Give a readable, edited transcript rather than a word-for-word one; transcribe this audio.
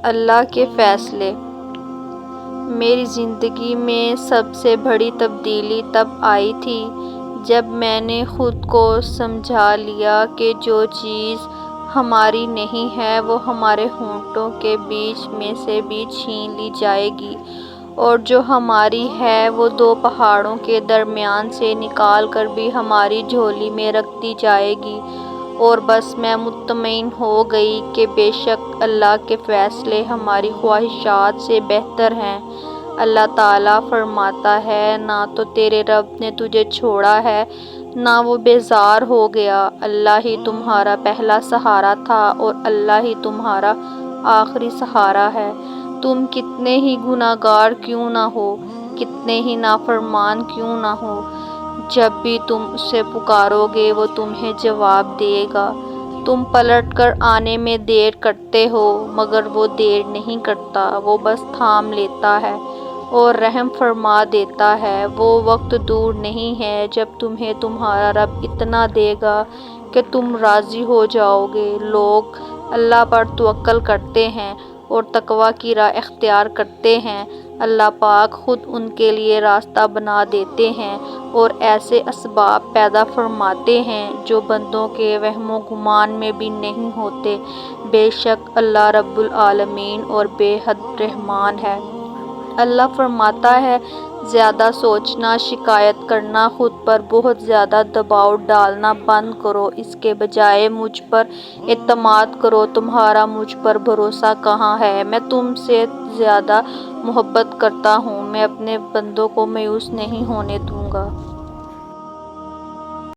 اللہ کے فیصلے۔ میری زندگی میں سب سے بڑی تبدیلی تب آئی تھی جب میں نے خود کو سمجھا لیا کہ جو چیز ہماری نہیں ہے وہ ہمارے ہونٹوں کے بیچ میں سے بھی چھین لی جائے گی، اور جو ہماری ہے وہ دو پہاڑوں کے درمیان سے نکال کر بھی ہماری جھولی میں رکھ دی جائے گی۔ اور بس میں مطمئن ہو گئی کہ بے شک اللہ کے فیصلے ہماری خواہشات سے بہتر ہیں۔ اللہ تعالیٰ فرماتا ہے، نہ تو تیرے رب نے تجھے چھوڑا ہے نہ وہ بیزار ہو گیا۔ اللہ ہی تمہارا پہلا سہارا تھا اور اللہ ہی تمہارا آخری سہارا ہے۔ تم کتنے ہی گناہ گار کیوں نہ ہو، کتنے ہی نافرمان کیوں نہ ہو، جب بھی تم اسے پکارو گے وہ تمہیں جواب دے گا۔ تم پلٹ کر آنے میں دیر کرتے ہو مگر وہ دیر نہیں کرتا، وہ بس تھام لیتا ہے اور رحم فرما دیتا ہے۔ وہ وقت دور نہیں ہے جب تمہیں تمہارا رب اتنا دے گا کہ تم راضی ہو جاؤ گے۔ لوگ اللہ پر توکل کرتے ہیں اور تقویٰ کی راہ اختیار کرتے ہیں، اللہ پاک خود ان کے لیے راستہ بنا دیتے ہیں اور ایسے اسباب پیدا فرماتے ہیں جو بندوں کے وہم و گمان میں بھی نہیں ہوتے۔ بے شک اللہ رب العالمین اور بے حد رحمان ہے۔ اللہ فرماتا ہے، زیادہ سوچنا، شکایت کرنا، خود پر بہت زیادہ دباؤ ڈالنا بند کرو، اس کے بجائے مجھ پر اعتماد کرو۔ تمہارا مجھ پر بھروسہ کہاں ہے؟ میں تم سے زیادہ محبت کرتا ہوں، میں اپنے بندوں کو مایوس نہیں ہونے دوں گا۔